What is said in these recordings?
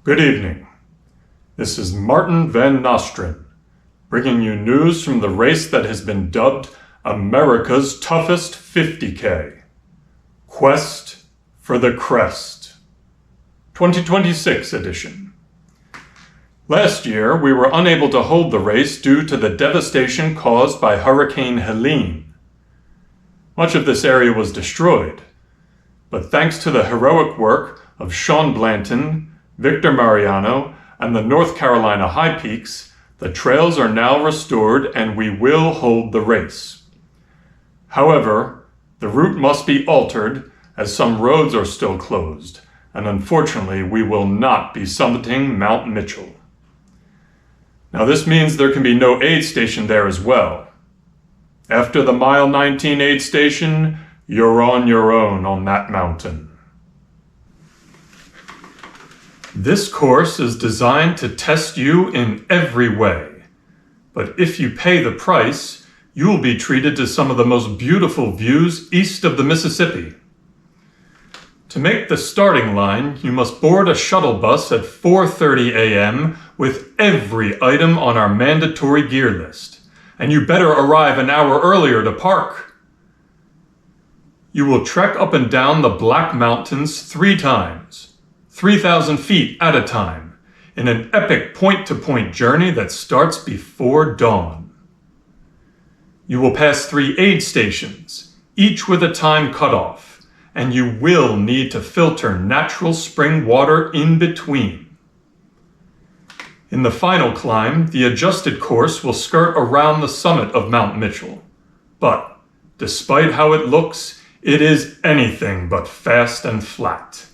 Good evening. This is Martin Van Nostrand, bringing you news from the race that has been dubbed America's toughest 50K. Quest for the Crest. 2026 edition. Last year, we were unable to hold the race due to the devastation caused by Hurricane Helene. Much of this area was destroyed, but thanks to the heroic work of Sean Blanton, Victor Mariano, and the North Carolina High Peaks, the trails are now restored and we will hold the race. However, the route must be altered as some roads are still closed, and unfortunately we will not be summiting Mount Mitchell. Now this means there can be no aid station there as well. After the mile 19 aid station, you're on your own on that mountain. This course is designed to test you in every way, but if you pay the price, you will be treated to some of the most beautiful views east of the Mississippi. To make the starting line, you must board a shuttle bus at 4:30 a.m. with every item on our mandatory gear list, and you better arrive an hour earlier to park. You will trek up and down the Black Mountains 3 times. 3,000 feet at a time, in an epic point-to-point journey that starts before dawn. You will pass 3 aid stations, each with a time cutoff, and you will need to filter natural spring water in between. In the final climb, the adjusted course will skirt around the summit of Mount Mitchell, but despite how it looks, it is anything but fast and flat.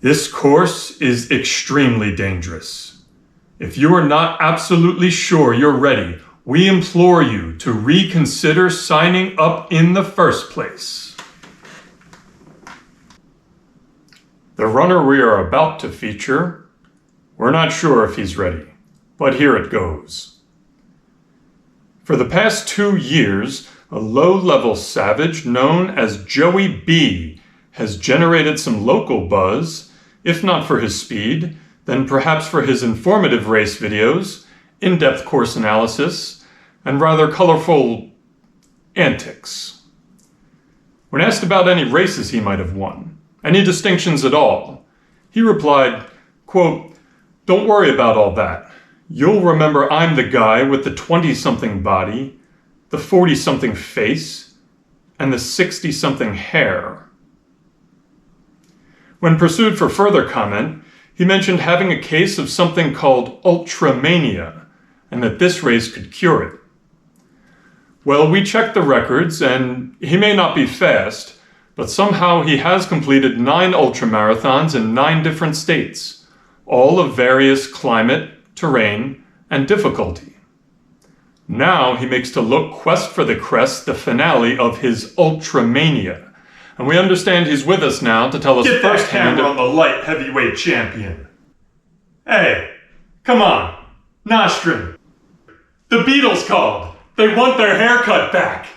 This course is extremely dangerous. If you are not absolutely sure you're ready, we implore you to reconsider signing up in the first place. The runner we are about to feature, we're not sure if he's ready, but here it goes. For the past 2 years, a low-level savage known as Joey B has generated some local buzz, if not for his speed, then perhaps for his informative race videos, in-depth course analysis, and rather colorful antics. When asked about any races he might have won, any distinctions at all, he replied, quote, "Don't worry about all that. You'll remember I'm the guy with the 20-something body, the 40-something face, and the 60-something hair." When pursued for further comment, he mentioned having a case of something called Ultramania, and that this race could cure it. Well, we checked the records, and he may not be fast, but somehow he has completed 9 ultramarathons in 9 different states, all of various climate, terrain, and difficulty. Now he makes to look Quest for the Crest the finale of his Ultramania. And we understand he's with us now to tell us firsthand. Get that camera on the light heavyweight champion. Hey, come on, Nostrand. The Beatles called. They want their haircut back.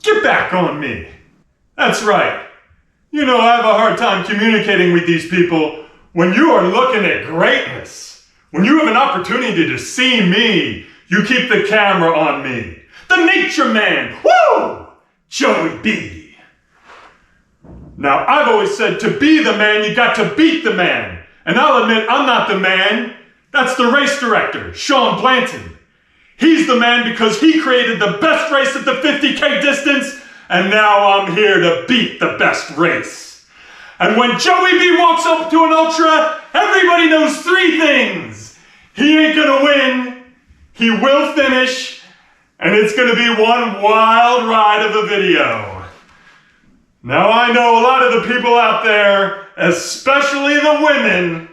Get back on me. That's right. You know I have a hard time communicating with these people when you are looking at greatness. When you have an opportunity to see me, you keep the camera on me. The Nature Man. Woo! Joey B. Now, I've always said to be the man, you got to beat the man. And I'll admit, I'm not the man. That's the race director, Sean Blanton. He's the man because he created the best race at the 50K distance, and now I'm here to beat the best race. And when Joey B walks up to an ultra, everybody knows 3 things. He ain't gonna win, he will finish, and it's going to be one wild ride of a video. Now I know a lot of the people out there, especially the women,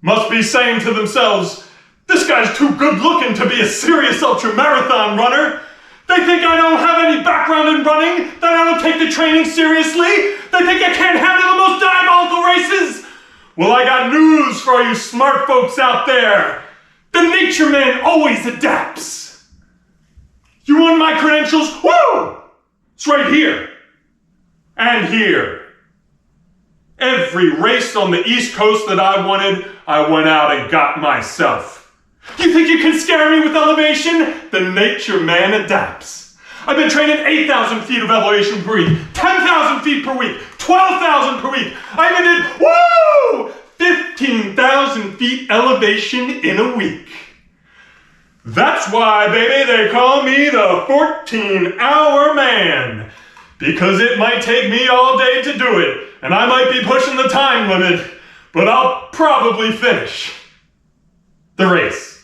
must be saying to themselves, this guy's too good looking to be a serious ultramarathon runner. They think I don't have any background in running, that I don't take the training seriously. They think I can't handle the most diabolical races. Well, I got news for all you smart folks out there. The Nature Man always adapts. You want my credentials? Woo! It's right here. And here. Every race on the East Coast that I wanted, I went out and got myself. You think you can scare me with elevation? The nature man adapts. I've been training 8,000 feet of elevation per week, 10,000 feet per week, 12,000 per week. I even did, 15,000 feet elevation in a week. That's why, baby, they call me the 14-hour man. Because it might take me all day to do it, and I might be pushing the time limit, but I'll probably finish the race.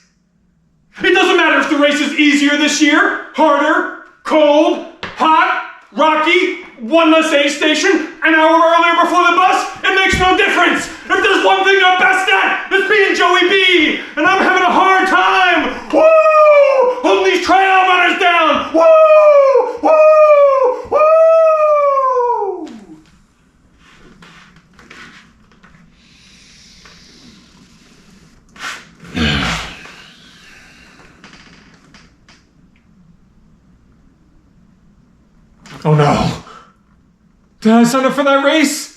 It doesn't matter if the race is easier this year, harder, cold, hot, rocky, one less aid station, an hour earlier before the bus, it makes no difference. If there's one thing I'm best at, it's being Joey B, and I'm having a hard time. Woo! Holding these trail runners down. Woo! Woo! Woo! Oh no! Did I sign up for that race?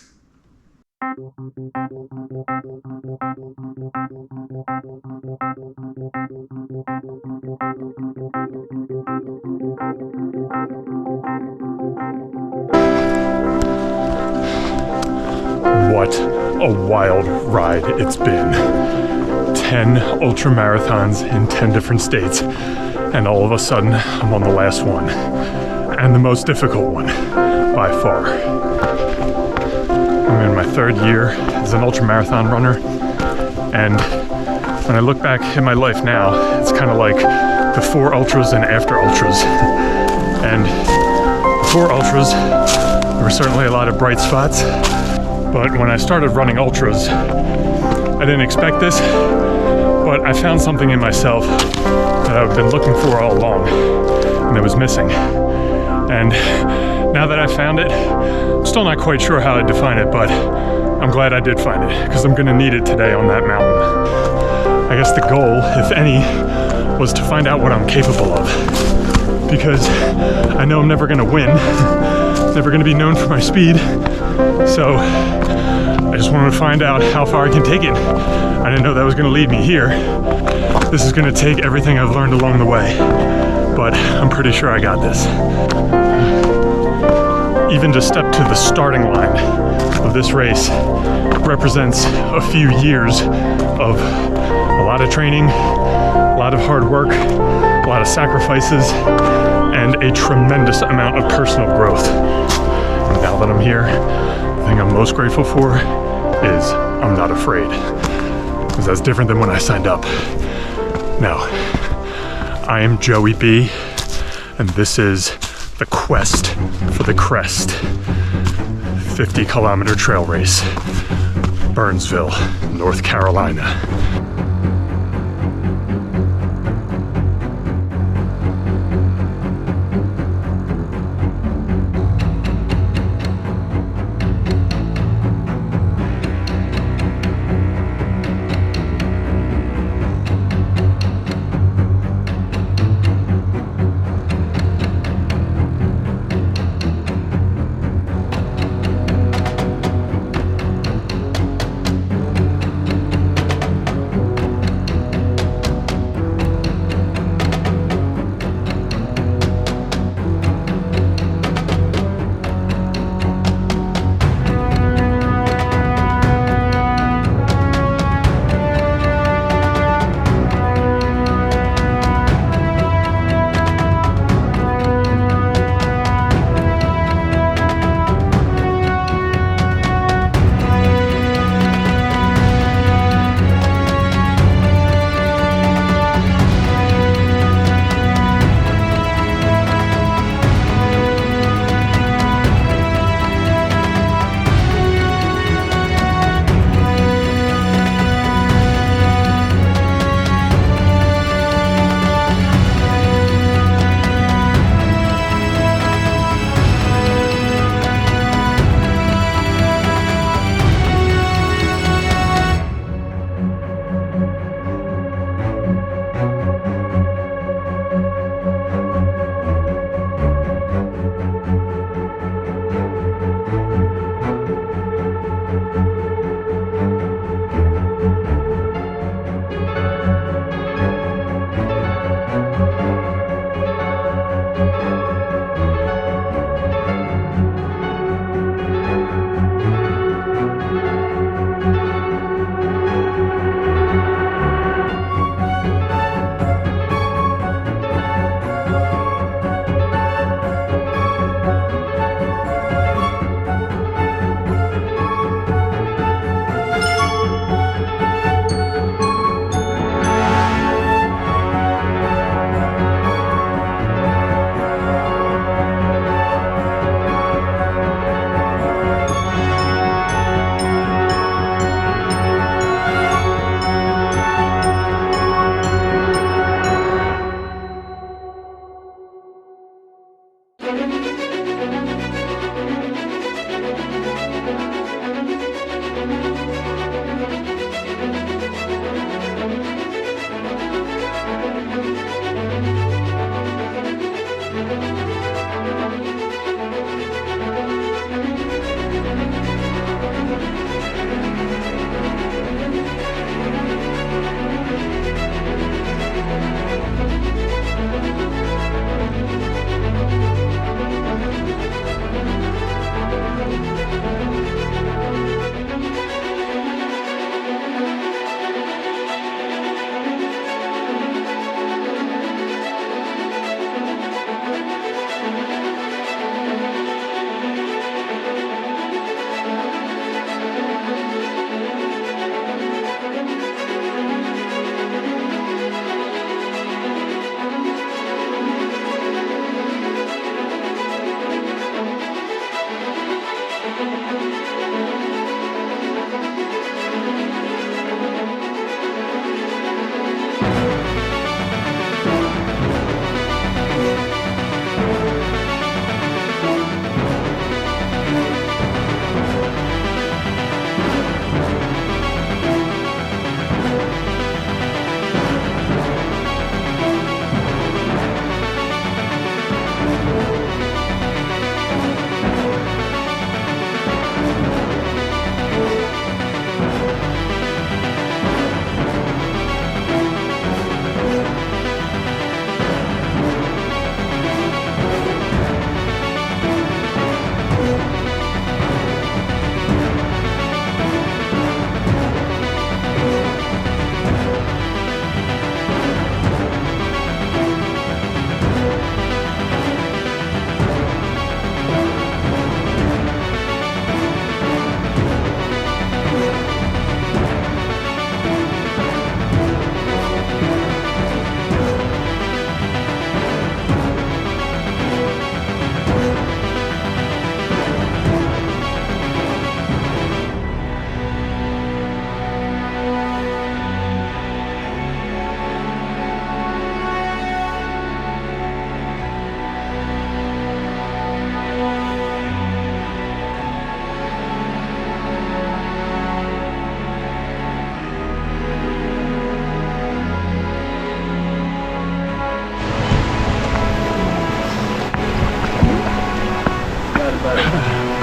What a wild ride it's been. 10 ultramarathons in 10 different states, and all of a sudden I'm on the last one. And the most difficult one, by far. I'm in my third year as an ultramarathon runner, and when I look back in my life now, it's kind of like before ultras and after ultras. And before ultras, there were certainly a lot of bright spots, but when I started running ultras, I didn't expect this, but I found something in myself that I've been looking for all along, and that was missing. And now that I found it, I'm still not quite sure how to define it, but I'm glad I did find it, because I'm gonna need it today on that mountain. I guess the goal, if any, was to find out what I'm capable of. Because I know I'm never gonna win, never gonna be known for my speed, so I just wanted to find out how far I can take it. I didn't know that was gonna lead me here. This is gonna take everything I've learned along the way, but I'm pretty sure I got this. Even to step to the starting line of this race represents a few years of a lot of training, a lot of hard work, a lot of sacrifices, and a tremendous amount of personal growth. And now that I'm here, the thing I'm most grateful for is I'm not afraid. Because that's different than when I signed up. Now, I am Joey B, and this is the Quest for the Crest 50-kilometer trail race, Burnsville, North Carolina.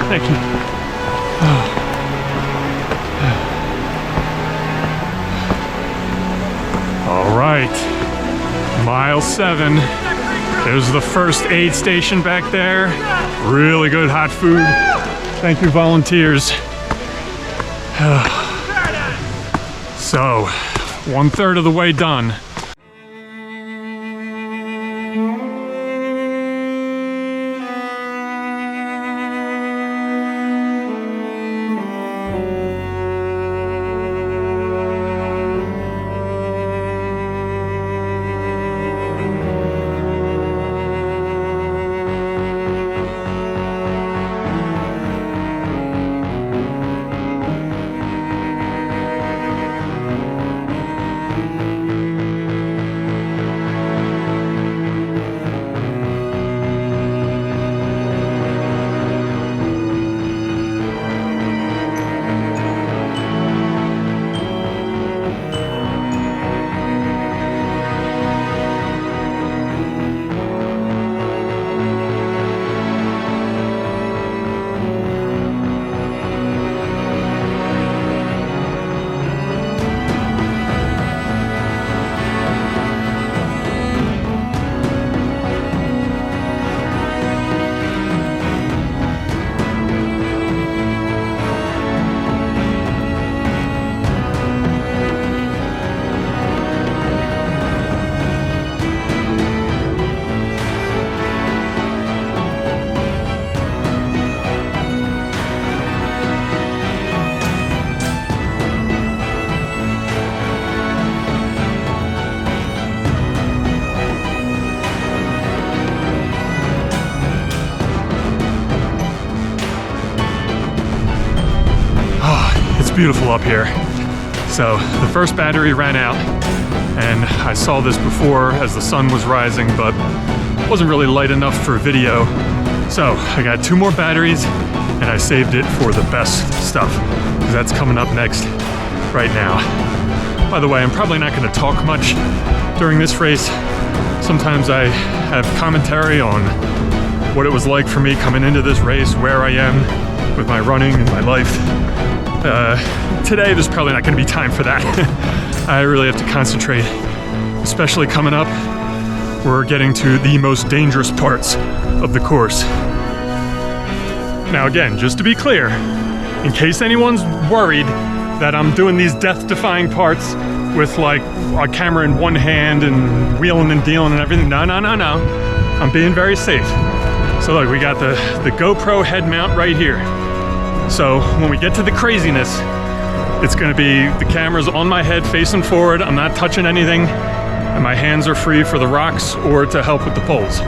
Thank you. All right, mile 7. There's the first aid station back there. Really good hot food. Thank you, volunteers. So, 1/3 of the way done. Beautiful up here. So the first battery ran out, and I saw this before as the sun was rising, but wasn't really light enough for video. So I got 2 more batteries, and I saved it for the best stuff, because that's coming up next right now. By the way, I'm probably not going to talk much during this race. Sometimes I have commentary on what it was like for me coming into this race, where I am with my running and my life. Today, there's probably not going to be time for that. I really have to concentrate, especially coming up. We're getting to the most dangerous parts of the course. Now again, just to be clear, in case anyone's worried that I'm doing these death-defying parts with like a camera in one hand and wheeling and dealing and everything, no. I'm being very safe. So look, we got the GoPro head mount right here. So when we get to the craziness, it's going to be the camera's on my head facing forward. I'm not touching anything, and my hands are free for the rocks or to help with the poles.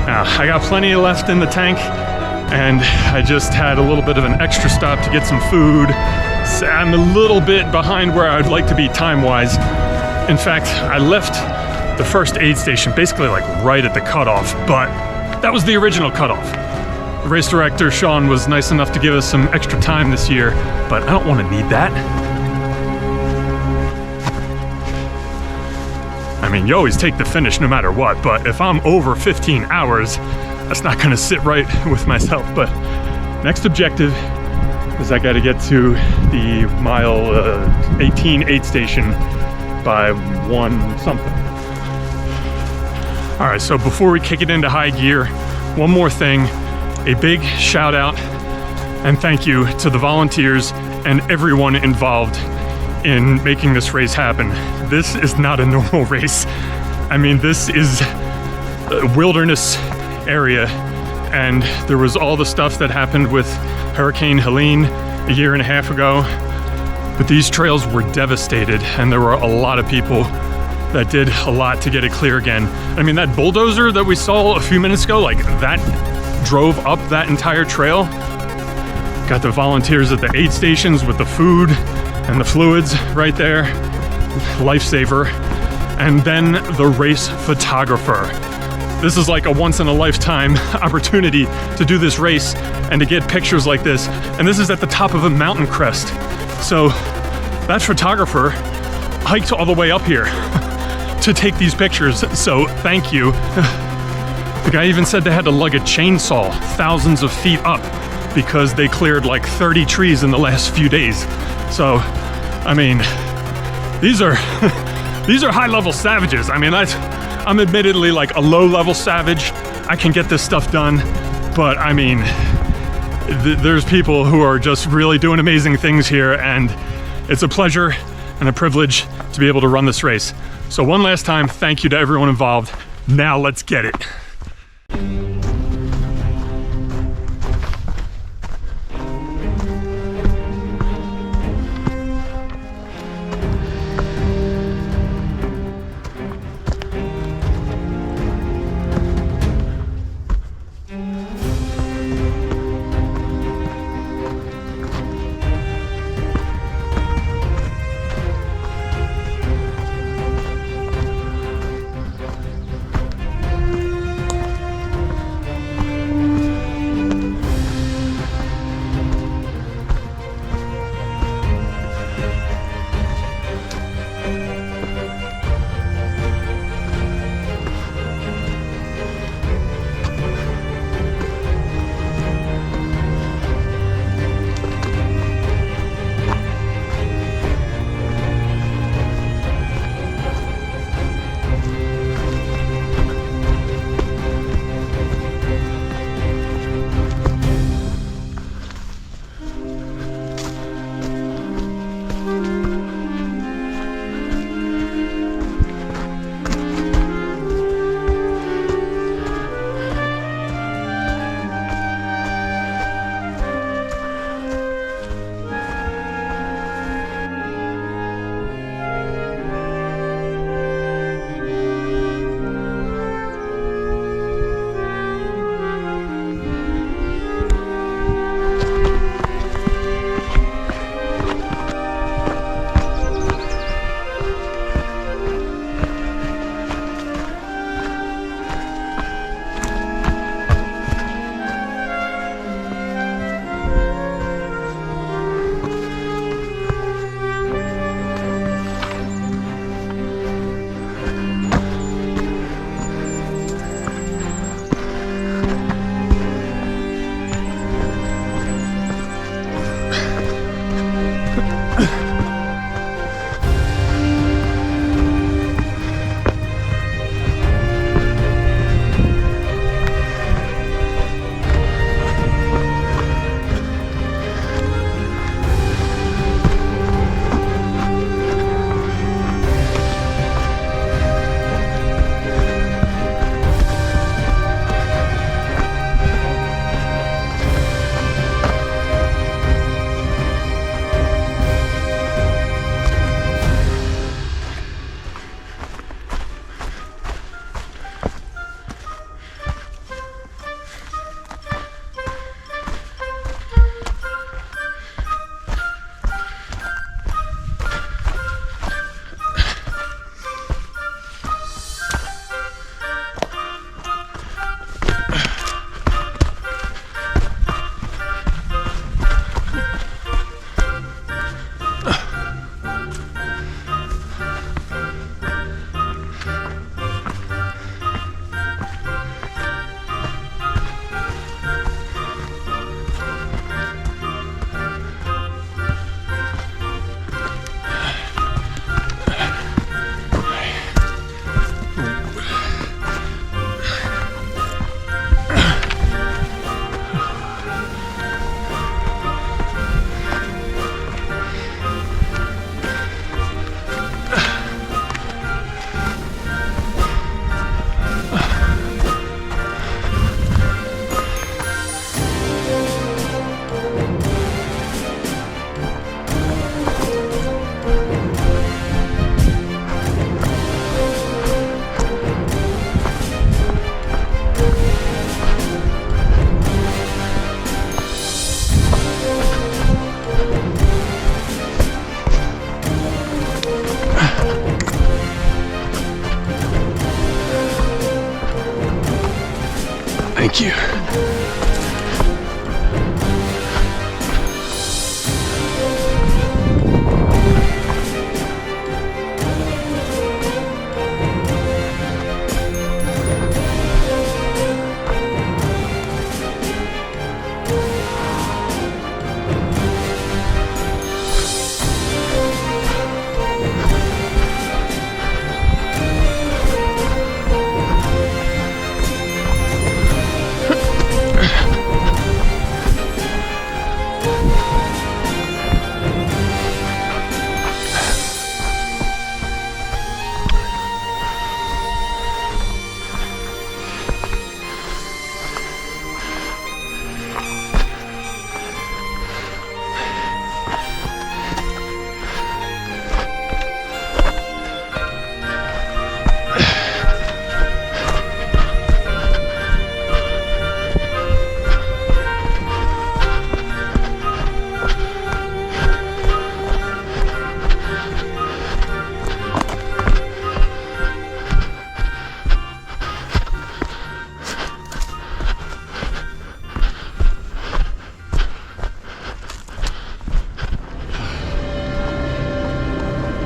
Now, I got plenty left in the tank, and I just had a little bit of an extra stop to get some food. So I'm a little bit behind where I'd like to be time-wise. In fact, I left the first aid station basically like right at the cutoff, but that was the original cutoff. The race director, Sean, was nice enough to give us some extra time this year, but I don't want to need that. I mean, you always take the finish no matter what, but if I'm over 15 hours, that's not going to sit right with myself. But next objective is I got to get to the mile 18 aid station by 1 something. All right, so before we kick it into high gear, one more thing. A big shout out and thank you to the volunteers and everyone involved in making this race happen. This is not a normal race. I mean, this is a wilderness area, and there was all the stuff that happened with Hurricane Helene a year and a half ago. But these trails were devastated, and there were a lot of people that did a lot to get it clear again. I mean, that bulldozer that we saw a few minutes ago, like that drove up that entire trail. Got the volunteers at the aid stations with the food and the fluids right there. Lifesaver. And then the race photographer. This is like a once-in-a-lifetime opportunity to do this race and to get pictures like this. And this is at the top of a mountain crest. So that photographer hiked all the way up here to take these pictures. So thank you. The guy even said they had to lug a chainsaw thousands of feet up because they cleared like 30 trees in the last few days. So, I mean, these are these are high-level savages. I mean, I'm admittedly like a low-level savage. I can get this stuff done, but I mean, there's people who are just really doing amazing things here, and it's a pleasure and a privilege to be able to run this race. So one last time, thank you to everyone involved. Now let's get it.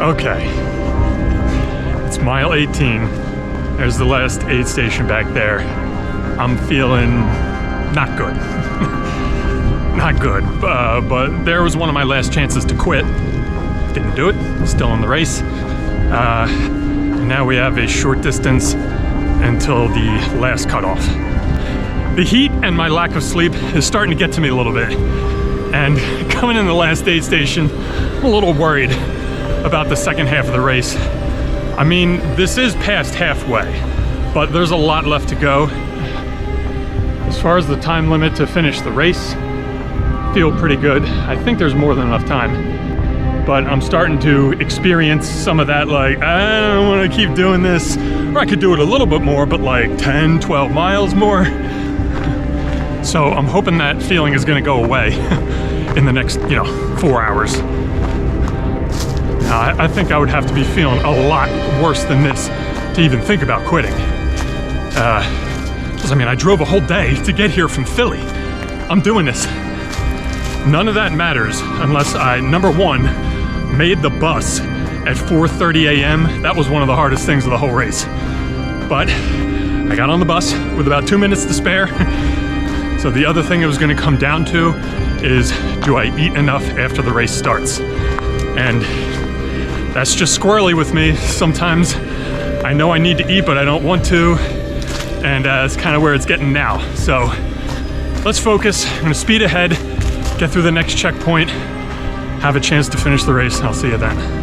Okay. It's mile 18. There's the last aid station back there. I'm feeling not good. Not good. But there was one of my last chances to quit. Didn't do it. Still in the race. Now we have a short distance until the last cutoff. The heat and my lack of sleep is starting to get to me a little bit. And coming in the last aid station, I'm a little worried about the second half of the race. I mean, this is past halfway, but there's a lot left to go. As far as the time limit to finish the race, feel pretty good. I think there's more than enough time, but I'm starting to experience some of that, like, I don't want to keep doing this, or I could do it a little bit more, but like 10, 12 miles more. So I'm hoping that feeling is going to go away in the next, 4 hours. Now, I think I would have to be feeling a lot worse than this to even think about quitting. Because I drove a whole day to get here from Philly. I'm doing this. None of that matters unless I, number one, made the bus at 4:30 a.m. That was one of the hardest things of the whole race. But I got on the bus with about 2 minutes to spare. So the other thing it was going to come down to is, do I eat enough after the race starts? And that's just squirrely with me. Sometimes I know I need to eat, but I don't want to. And it's kind of where it's getting now. So let's focus. I'm going to speed ahead, get through the next checkpoint, have a chance to finish the race, and I'll see you then.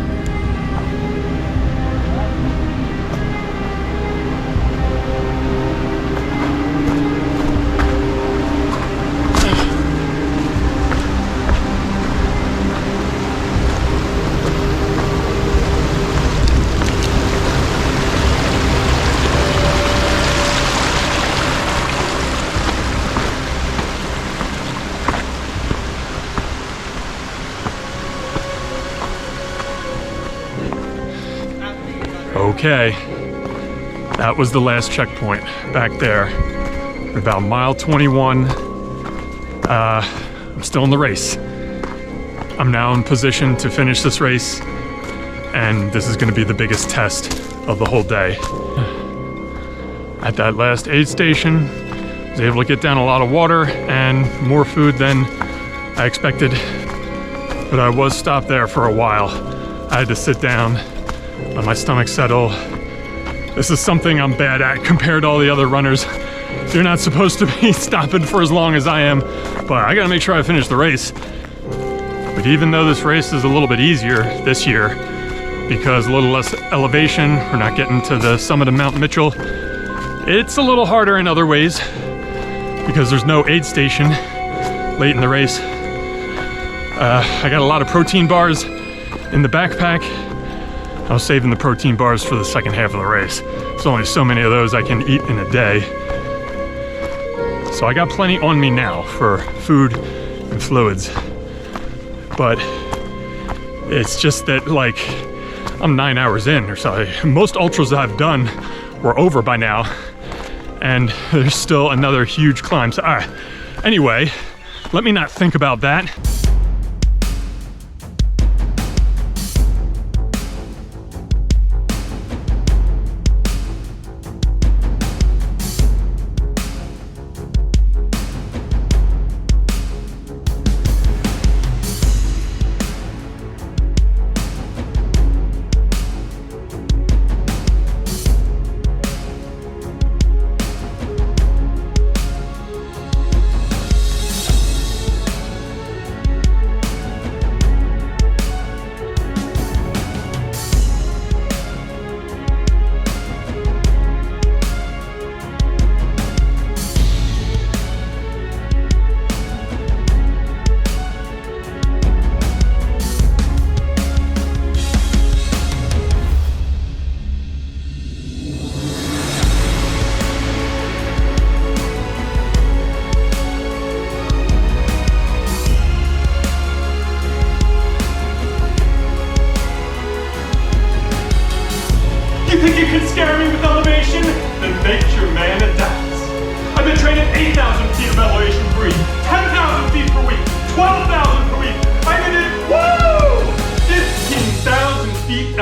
Okay, that was the last checkpoint back there. We're about mile 21. I'm still in the race. I'm now in position to finish this race, and this is going to be the biggest test of the whole day. At that last aid station, I was able to get down a lot of water and more food than I expected, but I was stopped there for a while. I had to sit down, let my stomach settle. This is something I'm bad at compared to all the other runners. You're not supposed to be stopping for as long as I am, but I gotta make sure I finish the race. But even though this race is a little bit easier this year, because a little less elevation, we're not getting to the summit of Mount Mitchell, it's a little harder in other ways, because there's no aid station late in the race. I got a lot of protein bars in the backpack. I was saving the protein bars for the second half of the race. There's only so many of those I can eat in a day. So I got plenty on me now for food and fluids. But it's just that, like, I'm 9 hours in or so. Most ultras that I've done were over by now, and there's still another huge climb. So, anyway, let me not think about that. Think you can scare me with elevation? Then nature man adapts. I've been training 8,000 feet of elevation per week, 10,000 feet per week, 12,000 per week. I did, 15,000 feet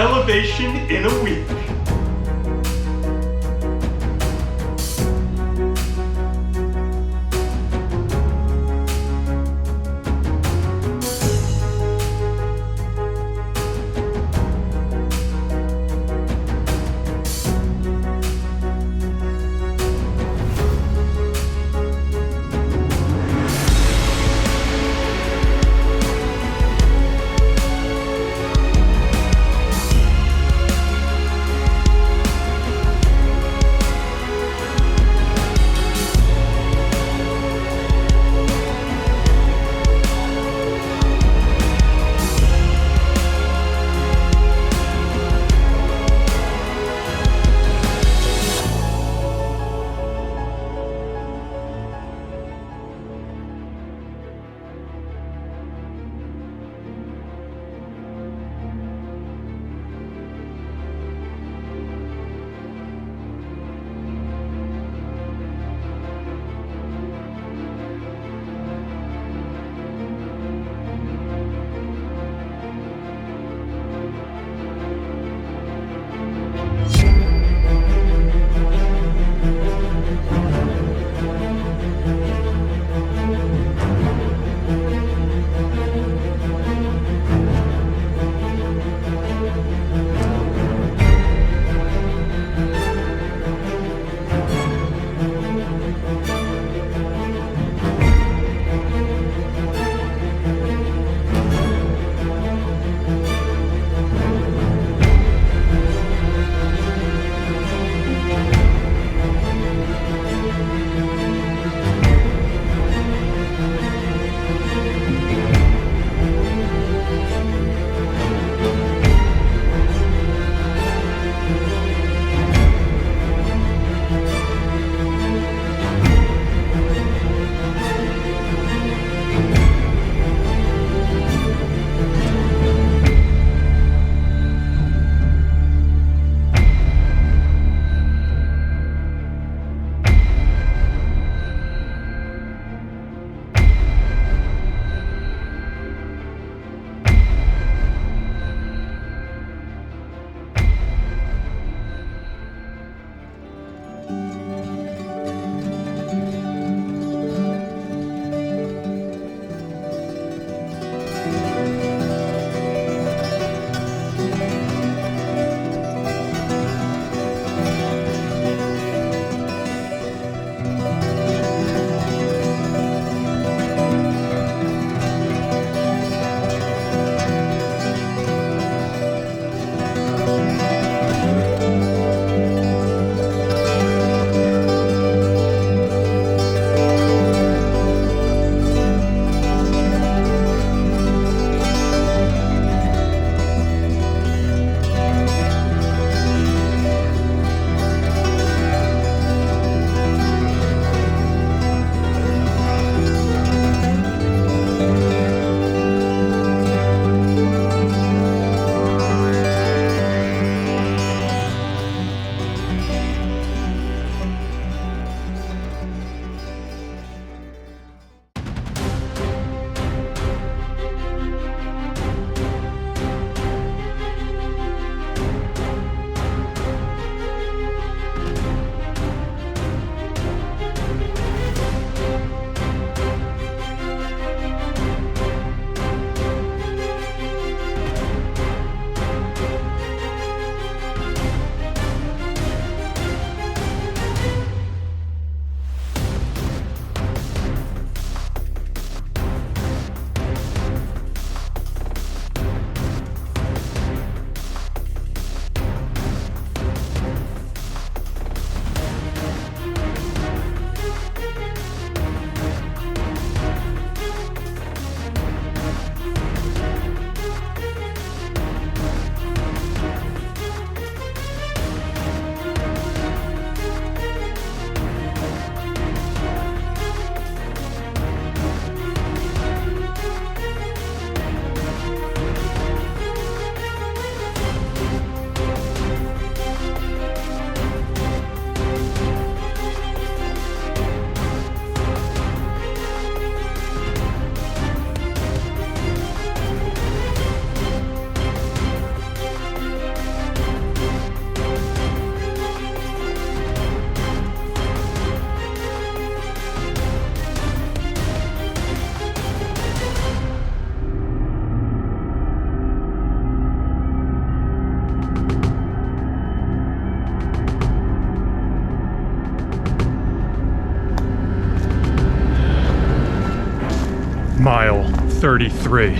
mile 33.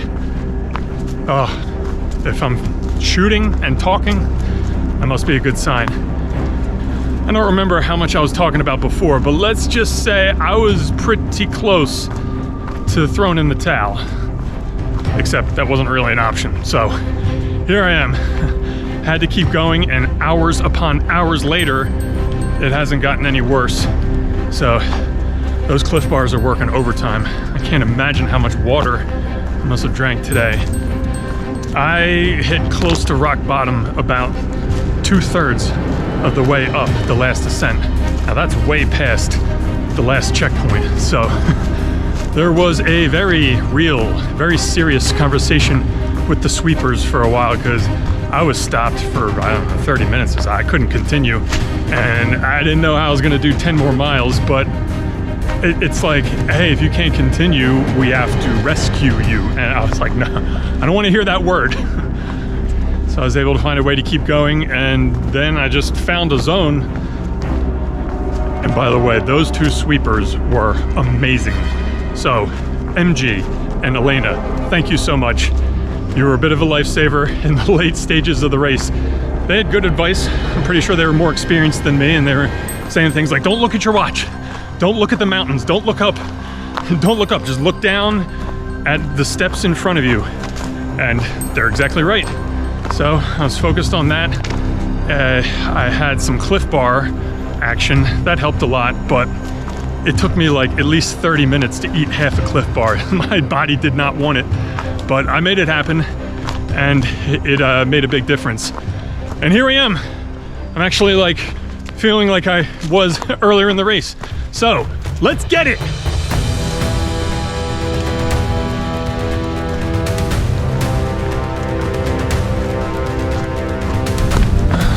If I'm shooting and talking, that must be a good sign. I don't remember how much I was talking about before, but let's just say I was pretty close to throwing in the towel. Except that wasn't really an option. So here I am. Had to keep going, and hours upon hours later, it hasn't gotten any worse. So those Cliff Bars are working overtime. I can't imagine how much water I must have drank today. I hit close to rock bottom about 2/3 of the way up the last ascent. Now that's way past the last checkpoint. So there was a very real, very serious conversation with the sweepers for a while, because I was stopped for, I don't know, 30 minutes. I couldn't continue, and I didn't know how I was gonna do 10 more miles, but it's like, hey, if you can't continue, we have to rescue you. And I was like, no, I don't want to hear that word. So I was able to find a way to keep going, and then I just found a zone. And by the way, those two sweepers were amazing. So MG and Elena, thank you so much. You were a bit of a lifesaver in the late stages of the race. They had good advice. I'm pretty sure they were more experienced than me, and they were saying things like, don't look at your watch. Don't look at the mountains, don't look up. Don't look up, just look down at the steps in front of you. And they're exactly right. So I was focused on that. I had some Cliff Bar action, that helped a lot, but it took me like at least 30 minutes to eat half a Cliff Bar. My body did not want it, but I made it happen, and it made a big difference. And here I am. I'm actually like feeling like I was earlier in the race. So, let's get it!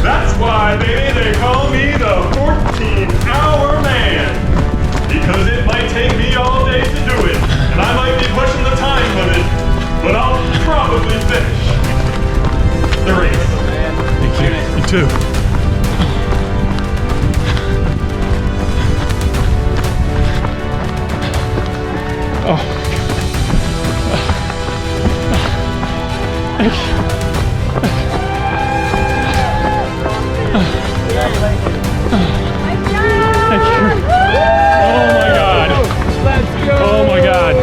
That's why, baby, they call me the 14-hour man. Because it might take me all day to do it, and I might be pushing the time limit, but I'll probably finish the race. Thank you. You too. Oh. Thank you. Thank you. Oh my God. Let's go. Oh my God.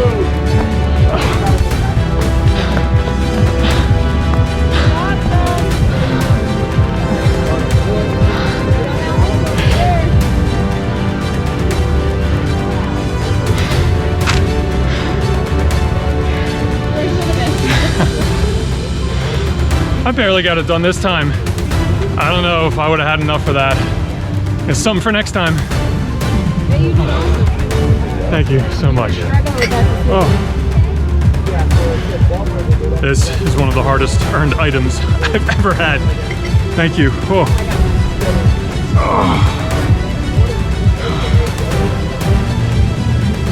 I barely got it done this time. I don't know if I would have had enough for that. It's something for next time. Thank you so much. Oh. This is one of the hardest earned items I've ever had. Thank you. Oh. Oh.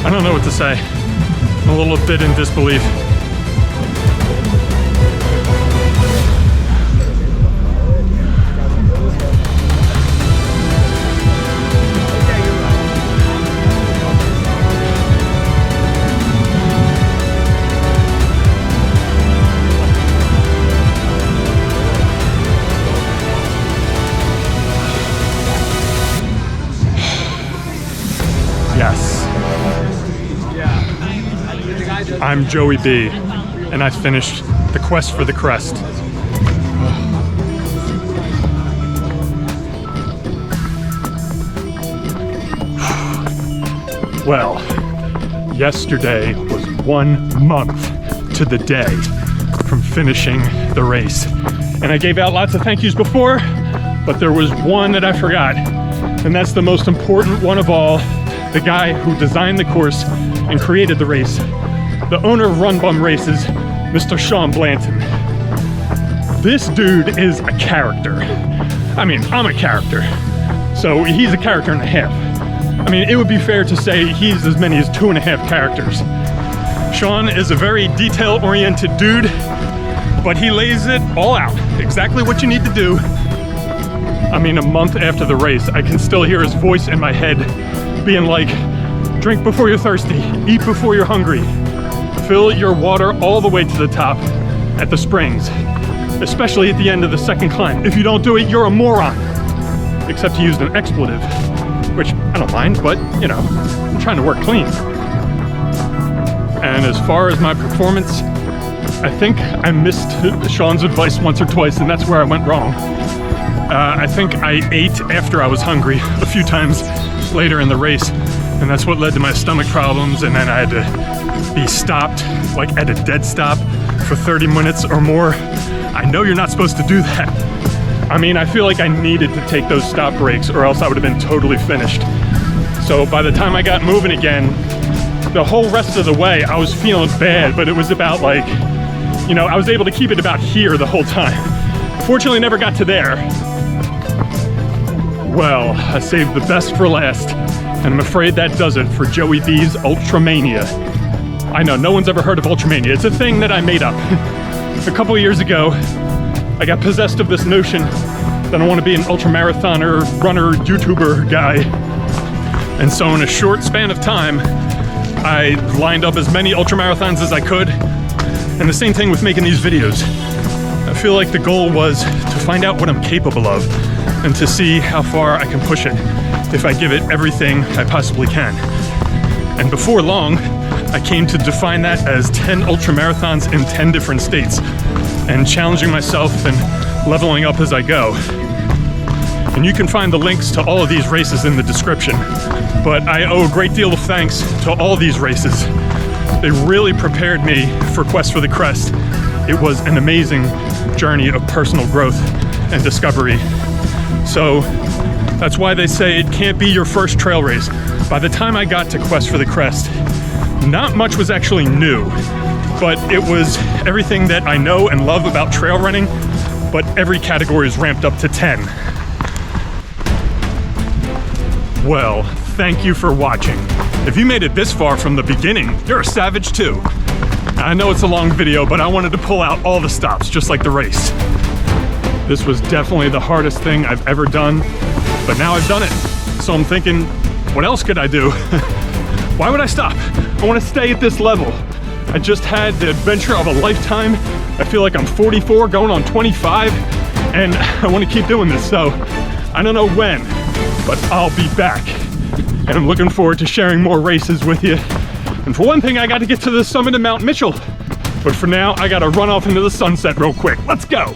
I don't know what to say. I'm a little bit in disbelief. Yes. I'm Joey B, and I finished the quest for the crest. Well, yesterday was 1 month to the day from finishing the race. And I gave out lots of thank yous before, but there was one that I forgot. And that's the most important one of all. The guy who designed the course and created the race, the owner of Run Bum Races, Mr. Sean Blanton. This dude is a character. I mean, I'm a character, so he's a character and a half. I mean, it would be fair to say he's as many as 2.5 characters. Sean is a very detail-oriented dude, but he lays it all out, exactly what you need to do. I mean, a month after the race, I can still hear his voice in my head being like, drink before you're thirsty, eat before you're hungry, fill your water all the way to the top at the springs, especially at the end of the second climb. If you don't do it, you're a moron. Except you used an expletive, which I don't mind, but you know, I'm trying to work clean. And as far as my performance, I think I missed Sean's advice once or twice, and that's where I went wrong. I think I ate after I was hungry a few times later in the race, and that's what led to my stomach problems, and then I had to be stopped, like at a dead stop for 30 minutes or more. I know you're not supposed to do that. I mean, I feel like I needed to take those stop breaks or else I would have been totally finished. So by the time I got moving again, the whole rest of the way, I was feeling bad, but it was about like, you know, I was able to keep it about here the whole time. Fortunately, never got to there. Well, I saved the best for last, and I'm afraid that does it for Joey B's Ultramania. I know, no one's ever heard of Ultramania. It's a thing that I made up. A couple of years ago, I got possessed of this notion that I want to be an ultramarathoner, runner, YouTuber guy. And so in a short span of time, I lined up as many ultramarathons as I could. And the same thing with making these videos. I feel like the goal was to find out what I'm capable of and to see how far I can push it if I give it everything I possibly can. And before long, I came to define that as 10 ultramarathons in 10 different states and challenging myself and leveling up as I go. And you can find the links to all of these races in the description. But I owe a great deal of thanks to all these races. They really prepared me for Quest for the Crest. It was an amazing journey of personal growth and discovery. So that's why they say it can't be your first trail race. By the time I got to Quest for the Crest, not much was actually new, but it was everything that I know and love about trail running, but every category is ramped up to 10. Well, thank you for watching. If you made it this far from the beginning, you're a savage too. I know it's a long video, but I wanted to pull out all the stops, just like the race. This was definitely the hardest thing I've ever done, but now I've done it. So I'm thinking, what else could I do? Why would I stop? I want to stay at this level. I just had the adventure of a lifetime. I feel like I'm 44 going on 25, and I want to keep doing this. So I don't know when, but I'll be back. And I'm looking forward to sharing more races with you. And for one thing, I got to get to the summit of Mount Mitchell. But for now, I got to run off into the sunset real quick. Let's go.